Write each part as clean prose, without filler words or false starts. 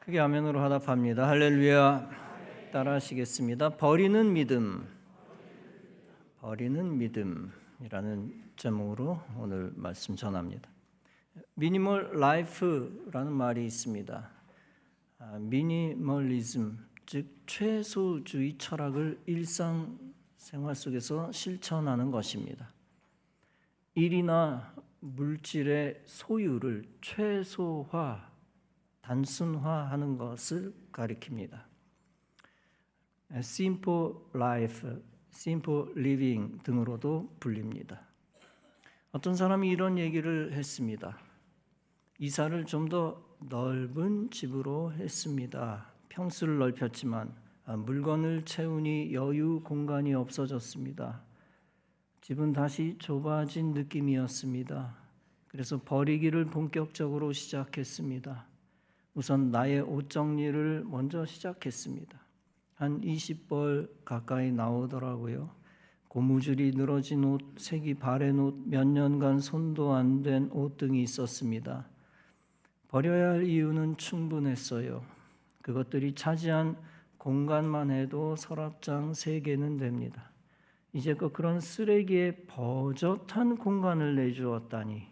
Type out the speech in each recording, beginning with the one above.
크게 아멘으로 화답합니다. 할렐루야. 따라하시겠습니다. 버리는 믿음, 버리는 믿음이라는 제목으로 오늘 말씀 전합니다. 미니멀 라이프라는 말이 있습니다. 미니멀리즘, 즉 최소주의 철학을 일상생활 속에서 실천하는 것입니다. 일이나 물질의 소유를 최소화, 단순화하는 것을 가리킵니다. Simple life, simple living 등으로도 불립니다. 어떤 사람이 이런 얘기를 했습니다. 이사를 좀 더 넓은 집으로 했습니다. 평수를 넓혔지만 물건을 채우니 여유 공간이 없어졌습니다. 집은 다시 좁아진 느낌이었습니다. 그래서 버리기를 본격적으로 시작했습니다. 우선 나의 옷 정리를 먼저 시작했습니다. 한 20벌 가까이 나오더라고요. 고무줄이 늘어진 옷, 색이 바랜 옷, 몇 년간 손도 안 댄 옷 등이 있었습니다. 버려야 할 이유는 충분했어요. 그것들이 차지한 공간만 해도 서랍장 3개는 됩니다. 이제껏 그런 쓰레기에 버젓한 공간을 내주었다니.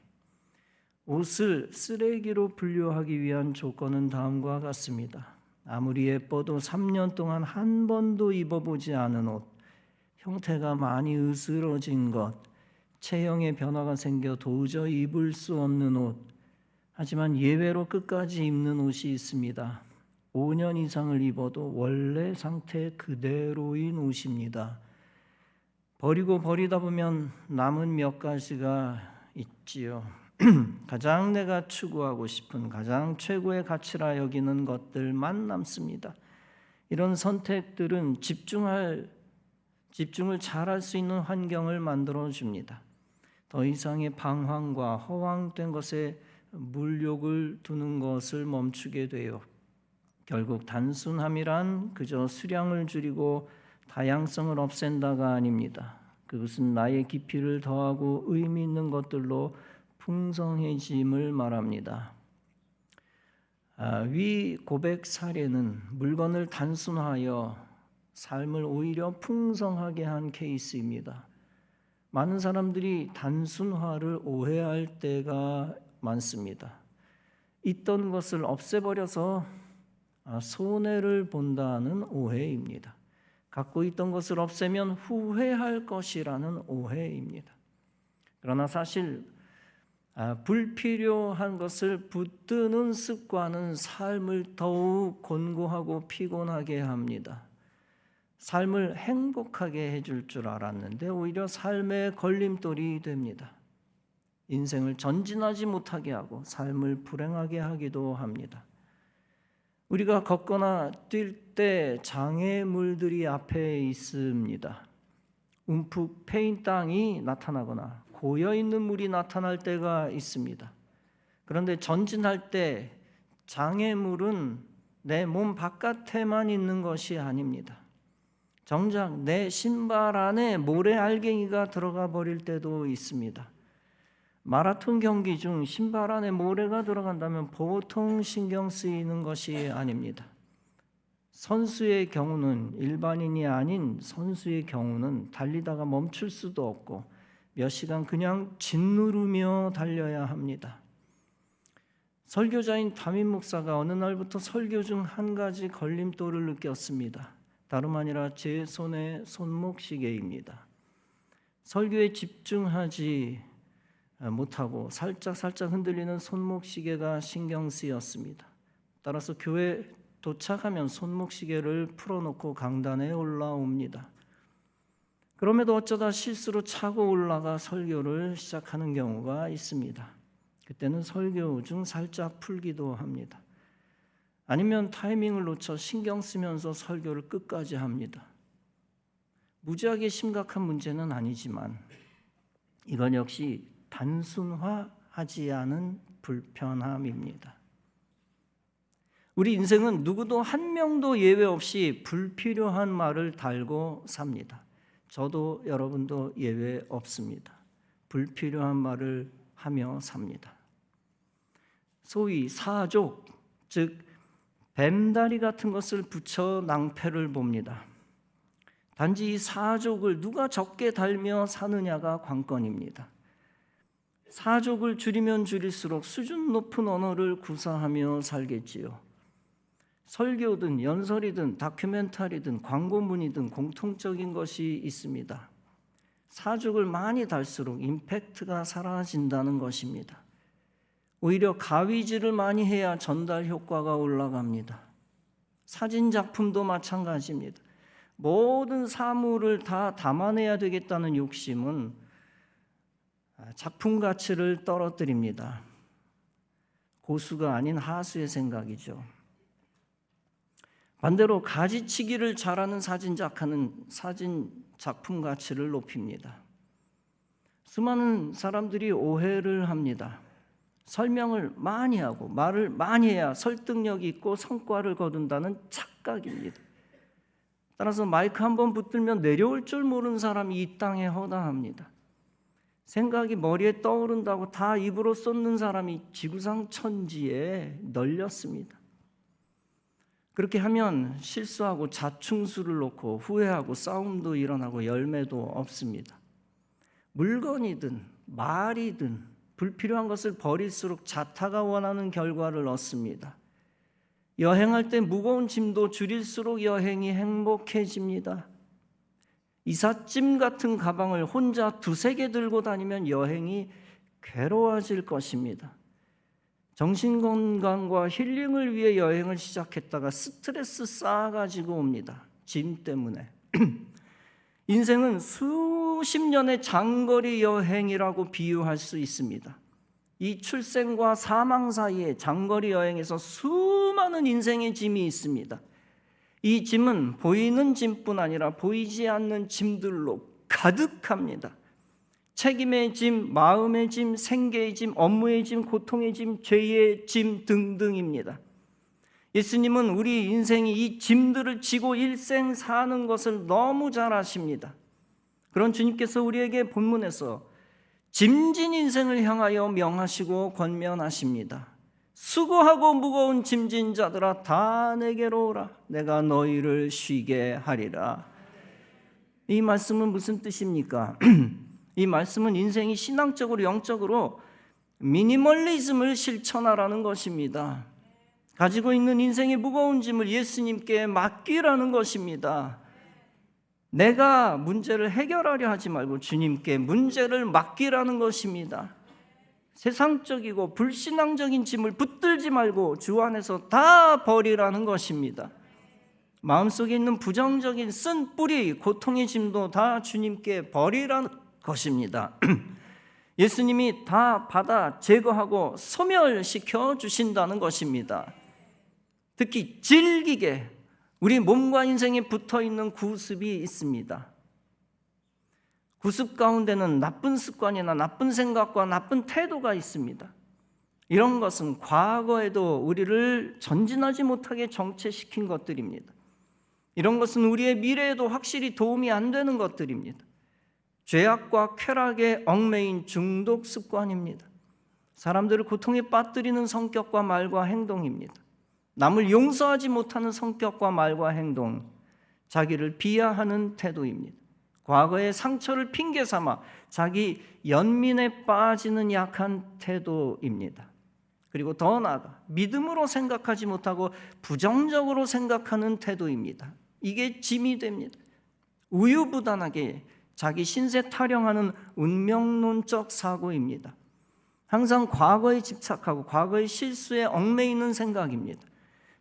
옷을 쓰레기로 분류하기 위한 조건은 다음과 같습니다. 아무리 예뻐도 3년 동안 한 번도 입어보지 않은 옷, 형태가 많이 으스러진 것, 체형에 변화가 생겨 도저히 입을 수 없는 옷, 하지만 예외로 끝까지 입는 옷이 있습니다. 5년 이상을 입어도 원래 상태 그대로인 옷입니다. 버리고 버리다 보면 남은 몇 가지가 있지요. 가장 내가 추구하고 싶은 가장 최고의 가치라 여기는 것들만 남습니다. 이런 선택들은 집중을 잘할 수 있는 환경을 만들어 줍니다. 더 이상의 방황과 허황된 것에 물욕을 두는 것을 멈추게 돼요. 결국 단순함이란 그저 수량을 줄이고 다양성을 없앤다가 아닙니다. 그것은 나의 깊이를 더하고 의미 있는 것들로 풍성해짐을 말합니다. 위 고백 사례는 물건을 단순화하여 삶을 오히려 풍성하게 한 케이스입니다. 많은 사람들이 단순화를 오해할 때가 많습니다. 있던 것을 없애버려서 손해를 본다는 오해입니다. 갖고 있던 것을 없애면 후회할 것이라는 오해입니다. 그러나 사실 불필요한 것을 붙드는 습관은 삶을 더욱 곤고하고 피곤하게 합니다. 삶을 행복하게 해줄 줄 알았는데 오히려 삶의 걸림돌이 됩니다. 인생을 전진하지 못하게 하고 삶을 불행하게 하기도 합니다. 우리가 걷거나 뛸 때 장애물들이 앞에 있습니다. 움푹 패인 땅이 나타나거나 고여있는 물이 나타날 때가 있습니다. 그런데 전진할 때 장애물은 내 몸 바깥에만 있는 것이 아닙니다. 정작 내 신발 안에 모래알갱이가 들어가 버릴 때도 있습니다. 마라톤 경기 중 신발 안에 모래가 들어간다면 보통 신경 쓰이는 것이 아닙니다. 선수의 경우는 일반인이 아닌 선수의 경우는 달리다가 멈출 수도 없고 몇 시간 그냥 짓누르며 달려야 합니다. 설교자인 담임 목사가 어느 날부터 설교 중 한 가지 걸림돌을 느꼈습니다. 다름 아니라 제 손의 손목시계입니다. 설교에 집중하지 못하고 살짝 흔들리는 손목시계가 신경 쓰였습니다. 따라서 교회 도착하면 손목시계를 풀어놓고 강단에 올라옵니다. 그럼에도 어쩌다 실수로 차고 올라가 설교를 시작하는 경우가 있습니다. 그때는 설교 중 살짝 풀기도 합니다. 아니면 타이밍을 놓쳐 신경 쓰면서 설교를 끝까지 합니다. 무지하게 심각한 문제는 아니지만 이건 역시 단순화하지 않은 불편함입니다. 우리 인생은 누구도 한 명도 예외 없이 불필요한 말을 달고 삽니다. 저도 여러분도 예외 없습니다. 불필요한 말을 하며 삽니다. 소위 사족, 즉 뱀다리 같은 것을 붙여 낭패를 봅니다. 단지 이 사족을 누가 적게 달며 사느냐가 관건입니다. 사족을 줄이면 줄일수록 수준 높은 언어를 구사하며 살겠지요. 설교든 연설이든 다큐멘터리든 광고문이든 공통적인 것이 있습니다. 사족을 많이 달수록 임팩트가 사라진다는 것입니다. 오히려 가위질을 많이 해야 전달 효과가 올라갑니다. 사진 작품도 마찬가지입니다. 모든 사물을 다 담아내야 되겠다는 욕심은 작품 가치를 떨어뜨립니다. 고수가 아닌 하수의 생각이죠. 반대로 가지치기를 잘하는 사진작가는 사진 작품 가치를 높입니다. 수많은 사람들이 오해를 합니다. 설명을 많이 하고 말을 많이 해야 설득력이 있고 성과를 거둔다는 착각입니다. 따라서 마이크 한번 붙들면 내려올 줄 모르는 사람이 이 땅에 허다합니다. 생각이 머리에 떠오른다고 다 입으로 쏟는 사람이 지구상 천지에 널렸습니다. 그렇게 하면 실수하고 자충수를 놓고 후회하고 싸움도 일어나고 열매도 없습니다. 물건이든 말이든 불필요한 것을 버릴수록 자타가 원하는 결과를 얻습니다. 여행할 때 무거운 짐도 줄일수록 여행이 행복해집니다. 이삿짐 같은 가방을 혼자 2-3개 들고 다니면 여행이 괴로워질 것입니다. 정신건강과 힐링을 위해 여행을 시작했다가 스트레스 쌓아가지고 옵니다. 짐 때문에. 인생은 수십 년의 장거리 여행이라고 비유할 수 있습니다. 이 출생과 사망 사이에 장거리 여행에서 수많은 인생의 짐이 있습니다. 이 짐은 보이는 짐뿐 아니라 보이지 않는 짐들로 가득합니다. 책임의 짐, 마음의 짐, 생계의 짐, 업무의 짐, 고통의 짐, 죄의 짐 등등입니다. 예수님은 우리 인생이 이 짐들을 지고 일생 사는 것을 너무 잘 아십니다. 그런 주님께서 우리에게 본문에서 짐진 인생을 향하여 명하시고 권면하십니다. 수고하고 무거운 짐진 자들아 다 내게로 오라. 내가 너희를 쉬게 하리라. 이 말씀은 무슨 뜻입니까? 이 말씀은 인생이 신앙적으로 영적으로 미니멀리즘을 실천하라는 것입니다. 가지고 있는 인생의 무거운 짐을 예수님께 맡기라는 것입니다. 내가 문제를 해결하려 하지 말고 주님께 문제를 맡기라는 것입니다. 세상적이고 불신앙적인 짐을 붙들지 말고 주 안에서 다 버리라는 것입니다. 마음속에 있는 부정적인 쓴 뿌리, 고통의 짐도 다 주님께 버리라는 것입니다. 예수님이 다 받아 제거하고 소멸시켜 주신다는 것입니다. 특히 질기게 우리 몸과 인생에 붙어있는 구습이 있습니다. 구습 가운데는 나쁜 습관이나 나쁜 생각과 나쁜 태도가 있습니다. 이런 것은 과거에도 우리를 전진하지 못하게 정체시킨 것들입니다. 이런 것은 우리의 미래에도 확실히 도움이 안 되는 것들입니다. 죄악과 쾌락에 얽매인 중독 습관입니다. 사람들을 고통에 빠뜨리는 성격과 말과 행동입니다. 남을 용서하지 못하는 성격과 말과 행동, 자기를 비하하는 태도입니다. 과거의 상처를 핑계 삼아 자기 연민에 빠지는 약한 태도입니다. 그리고 더 나아가 믿음으로 생각하지 못하고 부정적으로 생각하는 태도입니다. 이게 짐이 됩니다. 우유부단하게 자기 신세 타령하는 운명론적 사고입니다. 항상 과거에 집착하고 과거의 실수에 얽매이는 생각입니다.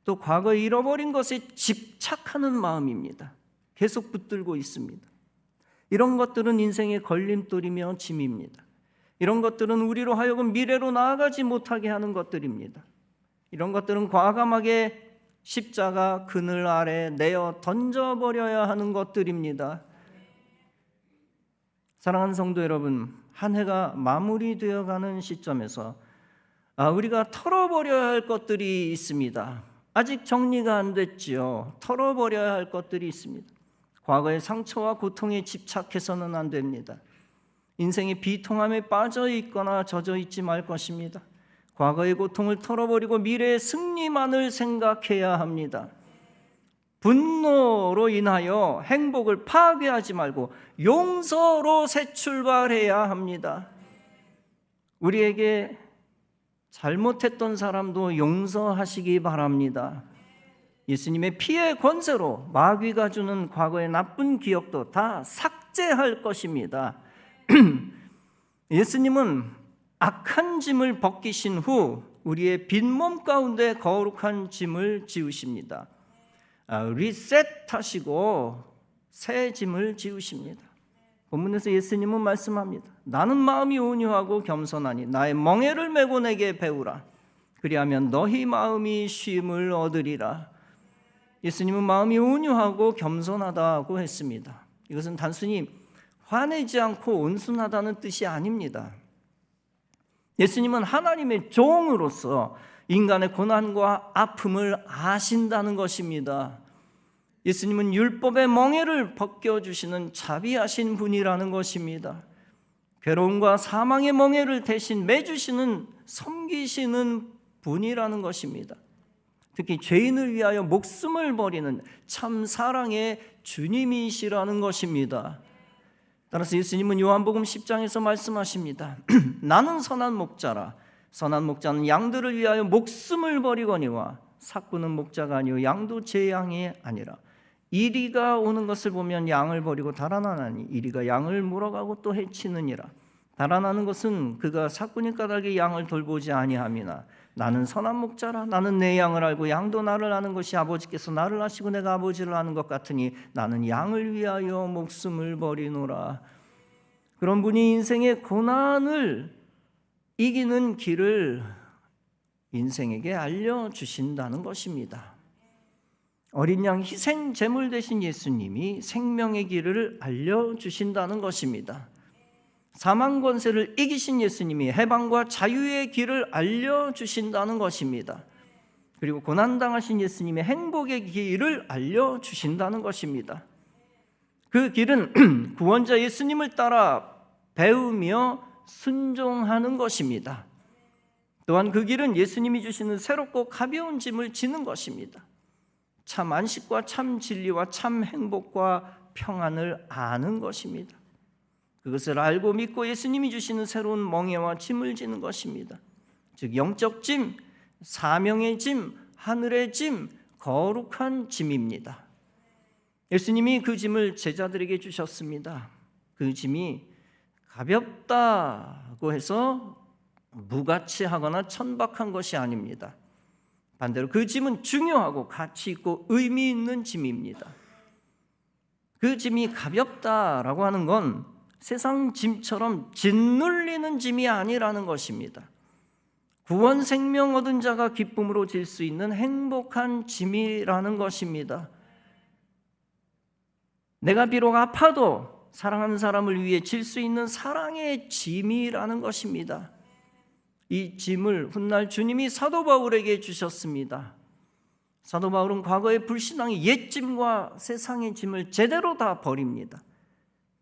또 과거에 잃어버린 것에 집착하는 마음입니다. 계속 붙들고 있습니다. 이런 것들은 인생의 걸림돌이며 짐입니다. 이런 것들은 우리로 하여금 미래로 나아가지 못하게 하는 것들입니다. 이런 것들은 과감하게 십자가 그늘 아래 내어 던져버려야 하는 것들입니다. 사랑하는 성도 여러분, 한 해가 마무리되어가는 시점에서 우리가 털어버려야 할 것들이 있습니다. 아직 정리가 안 됐지요. 털어버려야 할 것들이 있습니다. 과거의 상처와 고통에 집착해서는 안 됩니다. 인생의 비통함에 빠져 있거나 젖어 있지 말 것입니다. 과거의 고통을 털어버리고 미래의 승리만을 생각해야 합니다. 분노로 인하여 행복을 파괴하지 말고 용서로 새 출발해야 합니다. 우리에게 잘못했던 사람도 용서하시기 바랍니다. 예수님의 피의 권세로 마귀가 주는 과거의 나쁜 기억도 다 삭제할 것입니다. 예수님은 악한 짐을 벗기신 후 우리의 빈몸 가운데 거룩한 짐을 지우십니다. 리셋하시고 새 짐을 지우십니다. 본문에서 예수님은 말씀합니다. 나는 마음이 온유하고 겸손하니 나의 멍에를 메고 내게 배우라. 그리하면 너희 마음이 쉼을 얻으리라. 예수님은 마음이 온유하고 겸손하다고 했습니다. 이것은 단순히 화내지 않고 온순하다는 뜻이 아닙니다. 예수님은 하나님의 종으로서 인간의 고난과 아픔을 아신다는 것입니다. 예수님은 율법의 멍에를 벗겨주시는 자비하신 분이라는 것입니다. 괴로움과 사망의 멍에를 대신 매주시는 섬기시는 분이라는 것입니다. 특히 죄인을 위하여 목숨을 버리는 참 사랑의 주님이시라는 것입니다. 따라서 예수님은 요한복음 10장에서 말씀하십니다. 나는 선한 목자라. 선한 목자는 양들을 위하여 목숨을 버리거니와 삭구는 목자가 아니요 양도 제 양이 아니라. 이리가 오는 것을 보면 양을 버리고 달아나나니 이리가 양을 물어가고 또 해치느니라. 달아나는 것은 그가 삭구니 까닭에 양을 돌보지 아니함이나 나는 선한 목자라. 나는 내 양을 알고 양도 나를 아는 것이 아버지께서 나를 아시고 내가 아버지를 아는 것 같으니 나는 양을 위하여 목숨을 버리노라. 그런 분이 인생의 고난을 이기는 길을 인생에게 알려주신다는 것입니다. 어린 양 희생 제물 되신 예수님이 생명의 길을 알려주신다는 것입니다. 사망 권세를 이기신 예수님이 해방과 자유의 길을 알려주신다는 것입니다. 그리고 고난당하신 예수님의 행복의 길을 알려주신다는 것입니다. 그 길은 구원자 예수님을 따라 배우며 순종하는 것입니다. 또한 그 길은 예수님이 주시는 새롭고 가벼운 짐을 지는 것입니다. 참 안식과 참 진리와 참 행복과 평안을 아는 것입니다. 그것을 알고 믿고 예수님이 주시는 새로운 멍에와 짐을 지는 것입니다. 즉 영적 짐, 사명의 짐, 하늘의 짐, 거룩한 짐입니다. 예수님이 그 짐을 제자들에게 주셨습니다. 그 짐이 가볍다고 해서 무가치하거나 천박한 것이 아닙니다. 반대로 그 짐은 중요하고 가치 있고 의미 있는 짐입니다. 그 짐이 가볍다라고 하는 건 세상 짐처럼 짓눌리는 짐이 아니라는 것입니다. 구원 생명 얻은 자가 기쁨으로 질 수 있는 행복한 짐이라는 것입니다. 내가 비록 아파도 사랑하는 사람을 위해 질 수 있는 사랑의 짐이라는 것입니다. 이 짐을 훗날 주님이 사도 바울에게 주셨습니다. 사도 바울은 과거의 불신앙의 옛 짐과 세상의 짐을 제대로 다 버립니다.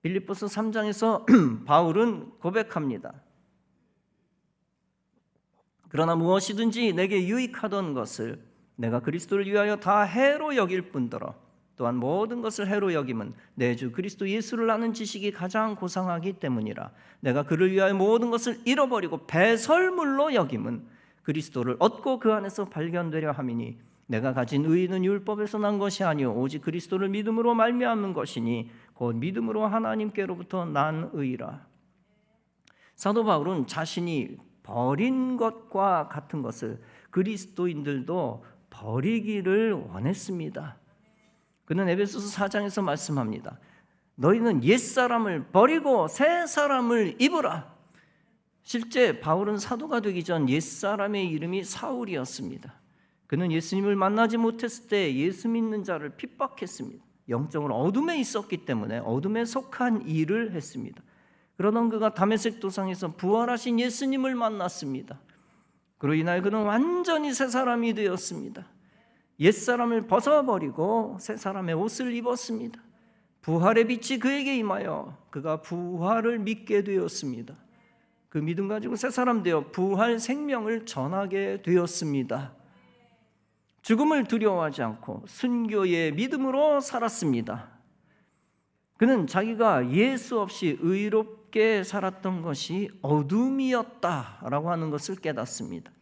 빌립보서 3장에서 바울은 고백합니다. 그러나 무엇이든지 내게 유익하던 것을 내가 그리스도를 위하여 다 해로 여길 뿐더러 또한 모든 것을 해로 여김은 내 주 그리스도 예수를 아는 지식이 가장 고상하기 때문이라. 내가 그를 위하여 모든 것을 잃어버리고 배설물로 여김은 그리스도를 얻고 그 안에서 발견되려 함이니 내가 가진 의는 율법에서 난 것이 아니요 오직 그리스도를 믿음으로 말미암는 것이니 곧 믿음으로 하나님께로부터 난 의라. 사도 바울은 자신이 버린 것과 같은 것을 그리스도인들도 버리기를 원했습니다. 그는 에베소서 4장에서 말씀합니다. 너희는 옛사람을 버리고 새사람을 입으라. 실제 바울은 사도가 되기 전 옛사람의 이름이 사울이었습니다. 그는 예수님을 만나지 못했을 때 예수 믿는 자를 핍박했습니다. 영적으로 어둠에 있었기 때문에 어둠에 속한 일을 했습니다. 그러던 그가 다메섹 도상에서 부활하신 예수님을 만났습니다. 그로 인하여 그는 완전히 새 사람이 되었습니다. 옛사람을 벗어버리고 새 사람의 옷을 입었습니다. 부활의 빛이 그에게 임하여 그가 부활을 믿게 되었습니다. 그 믿음 가지고 새 사람 되어 부활 생명을 전하게 되었습니다. 죽음을 두려워하지 않고 순교의 믿음으로 살았습니다. 그는 자기가 예수 없이 의롭게 살았던 것이 어둠이었다라고 하는 것을 깨닫습니다.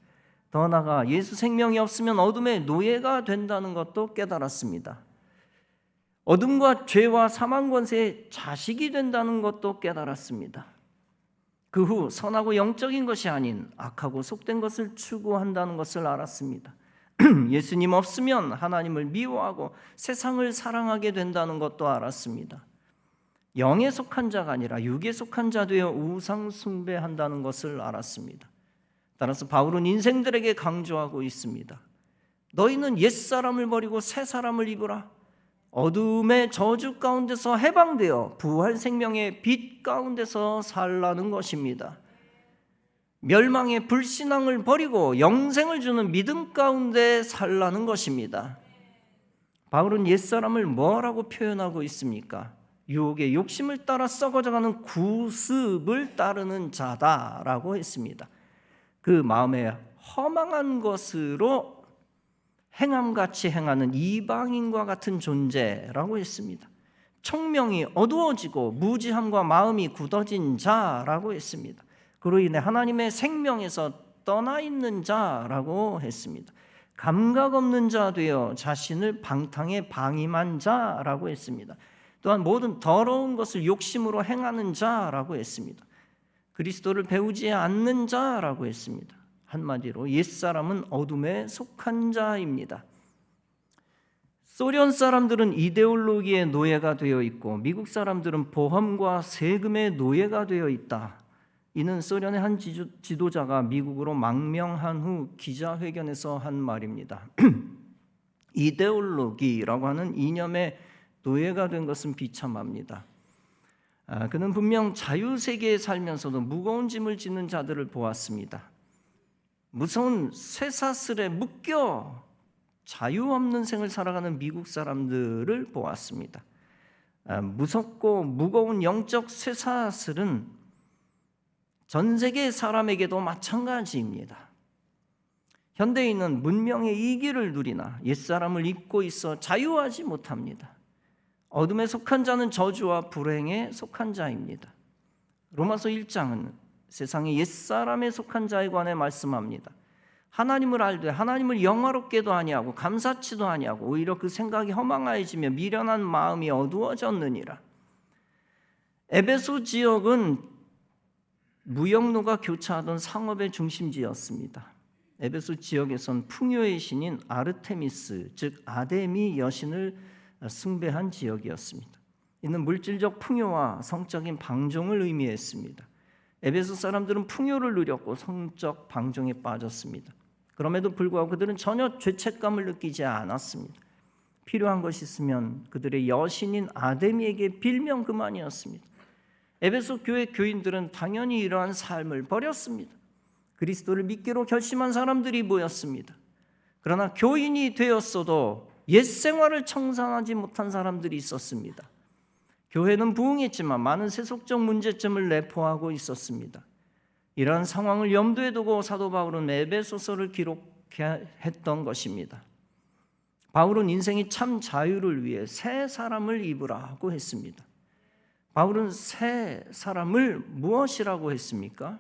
더 나아가 예수 생명이 없으면 어둠의 노예가 된다는 것도 깨달았습니다. 어둠과 죄와 사망 권세의 자식이 된다는 것도 깨달았습니다. 그 후 선하고 영적인 것이 아닌 악하고 속된 것을 추구한다는 것을 알았습니다. 예수님 없으면 하나님을 미워하고 세상을 사랑하게 된다는 것도 알았습니다. 영에 속한 자가 아니라 육에 속한 자 되어 우상 숭배한다는 것을 알았습니다. 따라서 바울은 인생들에게 강조하고 있습니다. 너희는 옛사람을 버리고 새사람을 입으라. 어둠의 저주 가운데서 해방되어 부활 생명의 빛 가운데서 살라는 것입니다. 멸망의 불신앙을 버리고 영생을 주는 믿음 가운데 살라는 것입니다. 바울은 옛사람을 뭐라고 표현하고 있습니까? 유혹의 욕심을 따라 썩어져가는 구습을 따르는 자다라고 했습니다. 그 마음에 허망한 것으로 행함같이 행하는 이방인과 같은 존재라고 했습니다. 총명이 어두워지고 무지함과 마음이 굳어진 자라고 했습니다. 그로 인해 하나님의 생명에서 떠나 있는 자라고 했습니다. 감각 없는 자 되어 자신을 방탕에 방임한 자라고 했습니다. 또한 모든 더러운 것을 욕심으로 행하는 자라고 했습니다. 그리스도를 배우지 않는 자라고 했습니다. 한마디로 옛사람은 어둠에 속한 자입니다. 소련 사람들은 이데올로기의 노예가 되어 있고 미국 사람들은 보험과 세금의 노예가 되어 있다. 이는 소련의 한 지도자가 미국으로 망명한 후 기자회견에서 한 말입니다. 이데올로기라고 하는 이념의 노예가 된 것은 비참합니다. 그는 분명 자유세계에 살면서도 무거운 짐을 지는 자들을 보았습니다. 무서운 쇠사슬에 묶여 자유 없는 생을 살아가는 미국 사람들을 보았습니다. 무섭고 무거운 영적 쇠사슬은 전 세계 사람에게도 마찬가지입니다. 현대인은 문명의 이기를 누리나 옛사람을 입고 있어 자유하지 못합니다. 어둠에 속한 자는 저주와 불행에 속한 자입니다. 로마서 1장은 세상의 옛사람에 속한 자에 관해 말씀합니다. 하나님을 알되 하나님을 영화롭게도 아니하고 감사치도 아니하고 오히려 그 생각이 허망하여지며 미련한 마음이 어두워졌느니라. 에베소 지역은 무역로가 교차하던 상업의 중심지였습니다. 에베소 지역에선 풍요의 신인 아르테미스, 즉 아데미 여신을 숭배한 지역이었습니다. 이는 물질적 풍요와 성적인 방종을 의미했습니다. 에베소 사람들은 풍요를 누렸고 성적 방종에 빠졌습니다. 그럼에도 불구하고 그들은 전혀 죄책감을 느끼지 않았습니다. 필요한 것이 있으면 그들의 여신인 아데미에게 빌면 그만이었습니다. 에베소 교회 교인들은 당연히 이러한 삶을 버렸습니다. 그리스도를 믿기로 결심한 사람들이 모였습니다. 그러나 교인이 되었어도 옛 생활을 청산하지 못한 사람들이 있었습니다. 교회는 부흥했지만 많은 세속적 문제점을 내포하고 있었습니다. 이러한 상황을 염두에 두고 사도 바울은 에베소서를 기록했던 것입니다. 바울은 인생의 참 자유를 위해 새 사람을 입으라고 했습니다. 바울은 새 사람을 무엇이라고 했습니까?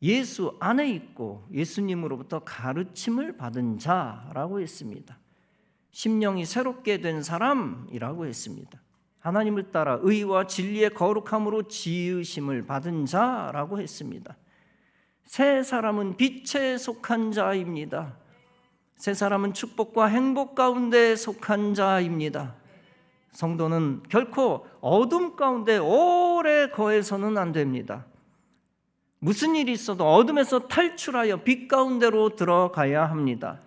예수 안에 있고 예수님으로부터 가르침을 받은 자라고 했습니다. 심령이 새롭게 된 사람이라고 했습니다. 하나님을 따라 의와 진리의 거룩함으로 지으심을 받은 자라고 했습니다. 새 사람은 빛에 속한 자입니다. 새 사람은 축복과 행복 가운데 속한 자입니다. 성도는 결코 어둠 가운데 오래 거해서는 안 됩니다. 무슨 일이 있어도 어둠에서 탈출하여 빛 가운데로 들어가야 합니다.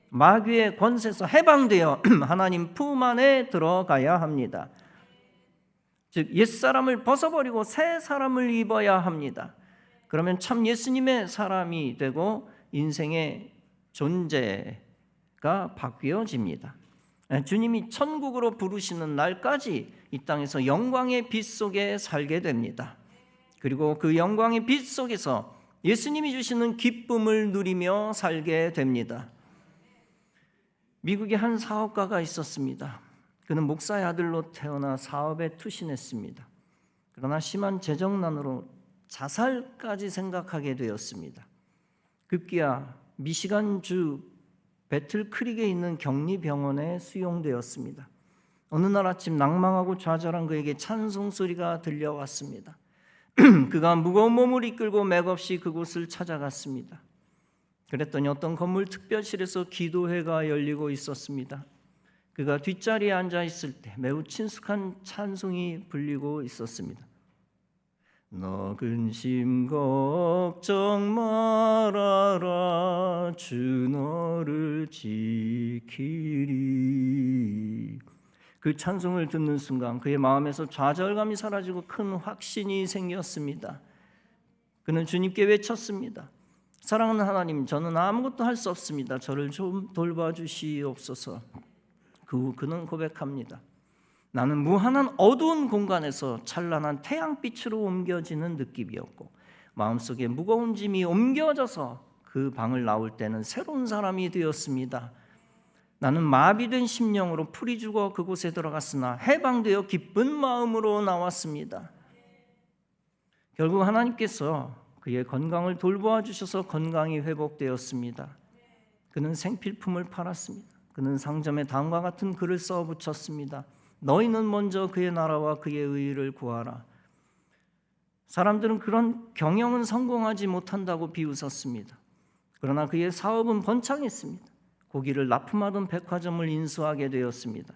마귀의 권세에서 해방되어 하나님 품 안에 들어가야 합니다. 즉 옛사람을 벗어버리고 새 사람을 입어야 합니다. 그러면 참 예수님의 사람이 되고 인생의 존재가 바뀌어집니다. 주님이 천국으로 부르시는 날까지 이 땅에서 영광의 빛 속에 살게 됩니다. 그리고 그 영광의 빛 속에서 예수님이 주시는 기쁨을 누리며 살게 됩니다. 미국에 한 사업가가 있었습니다. 그는 목사의 아들로 태어나 사업에 투신했습니다. 그러나 심한 재정난으로 자살까지 생각하게 되었습니다. 급기야 미시간주 배틀크릭에 있는 격리병원에 수용되었습니다. 어느 날 아침 낭망하고 좌절한 그에게 찬송 소리가 들려왔습니다. 그가 무거운 몸을 이끌고 맥없이 그곳을 찾아갔습니다. 그랬더니 어떤 건물 특별실에서 기도회가 열리고 있었습니다. 그가 뒷자리에 앉아 있을 때 매우 친숙한 찬송이 불리고 있었습니다. 너 근심 걱정 말아라 주 너를 지키리. 그 찬송을 듣는 순간 그의 마음에서 좌절감이 사라지고 큰 확신이 생겼습니다. 그는 주님께 외쳤습니다. 사랑하는 하나님, 저는 아무것도 할 수 없습니다. 저를 좀 돌봐주시옵소서. 그 후 그는 고백합니다. 나는 무한한 어두운 공간에서 찬란한 태양빛으로 옮겨지는 느낌이었고 마음속에 무거운 짐이 옮겨져서 그 방을 나올 때는 새로운 사람이 되었습니다. 나는 마비된 심령으로 풀이 죽어 그곳에 들어갔으나 해방되어 기쁜 마음으로 나왔습니다. 결국 하나님께서 그의 건강을 돌보아 주셔서 건강이 회복되었습니다. 그는 생필품을 팔았습니다. 그는 상점에 다음과 같은 글을 써 붙였습니다. 너희는 먼저 그의 나라와 그의 의를 구하라. 사람들은 그런 경영은 성공하지 못한다고 비웃었습니다. 그러나 그의 사업은 번창했습니다. 고기를 납품하던 백화점을 인수하게 되었습니다.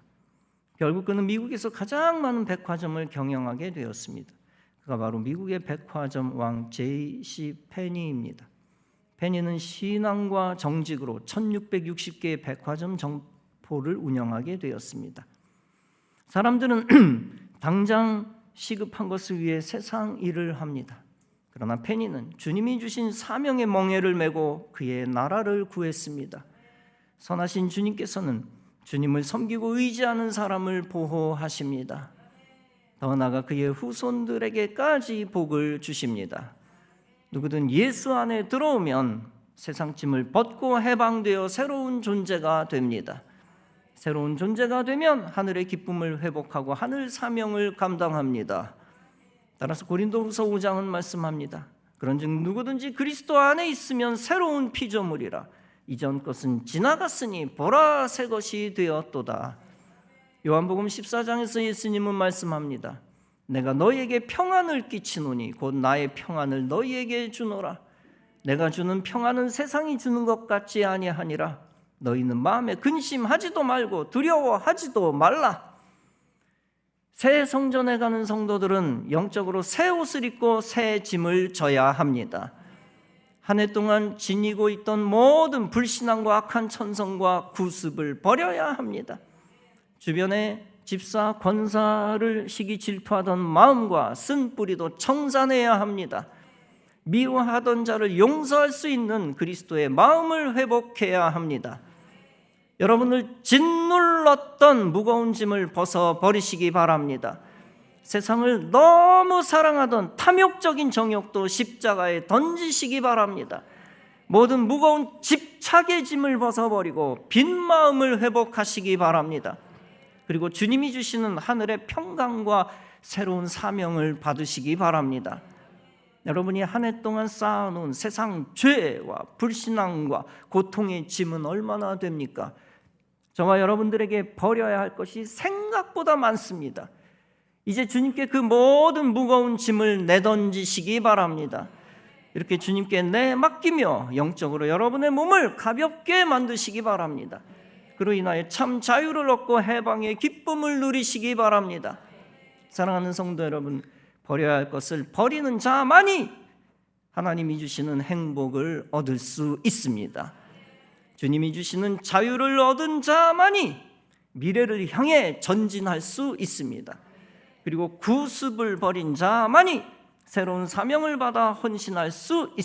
결국 그는 미국에서 가장 많은 백화점을 경영하게 되었습니다. 그가 바로 미국의 백화점 왕 J.C. 페니입니다. 페니는 신앙과 정직으로 1660개의 백화점 점포를 운영하게 되었습니다. 사람들은 당장 시급한 것을 위해 세상 일을 합니다. 그러나 페니는 주님이 주신 사명의 멍에를 메고 그의 나라를 구했습니다. 선하신 주님께서는 주님을 섬기고 의지하는 사람을 보호하십니다. 더 나아가 그의 후손들에게까지 복을 주십니다. 누구든 예수 안에 들어오면 세상 짐을 벗고 해방되어 새로운 존재가 됩니다. 새로운 존재가 되면 하늘의 기쁨을 회복하고 하늘 사명을 감당합니다. 따라서 고린도후서 5장은 말씀합니다. 그런즉 누구든지 그리스도 안에 있으면 새로운 피조물이라. 이전 것은 지나갔으니 보라 새 것이 되었도다. 요한복음 14장에서 예수님은 말씀합니다. 내가 너희에게 평안을 끼치노니 곧 나의 평안을 너희에게 주노라. 내가 주는 평안은 세상이 주는 것 같지 아니하니라. 너희는 마음에 근심하지도 말고 두려워하지도 말라. 새 성전에 가는 성도들은 영적으로 새 옷을 입고 새 짐을 져야 합니다. 한 해 동안 지니고 있던 모든 불신앙과 악한 천성과 구습을 버려야 합니다. 주변에 집사, 권사를 시기 질투하던 마음과 쓴 뿌리도 청산해야 합니다. 미워하던 자를 용서할 수 있는 그리스도의 마음을 회복해야 합니다. 여러분을 짓눌렀던 무거운 짐을 벗어버리시기 바랍니다. 세상을 너무 사랑하던 탐욕적인 정욕도 십자가에 던지시기 바랍니다. 모든 무거운 집착의 짐을 벗어버리고 빈 마음을 회복하시기 바랍니다. 그리고 주님이 주시는 하늘의 평강과 새로운 사명을 받으시기 바랍니다. 여러분이 한 해 동안 쌓아놓은 세상 죄와 불신앙과 고통의 짐은 얼마나 됩니까? 저와 여러분들에게 버려야 할 것이 생각보다 많습니다. 이제 주님께 그 모든 무거운 짐을 내던지시기 바랍니다. 이렇게 주님께 내맡기며 영적으로 여러분의 몸을 가볍게 만드시기 바랍니다. 그로 인하여 참 자유를 얻고 해방의 기쁨을 누리시기 바랍니다. 사랑하는 성도 여러분, 버려야 할 것을 버리는 자만이 하나님이 주시는 행복을 얻을 수 있습니다. 주님이 주시는 자유를 얻은 자만이 미래를 향해 전진할 수 있습니다. 그리고 구습을 버린 자만이 새로운 사명을 받아 헌신할 수 있습니다.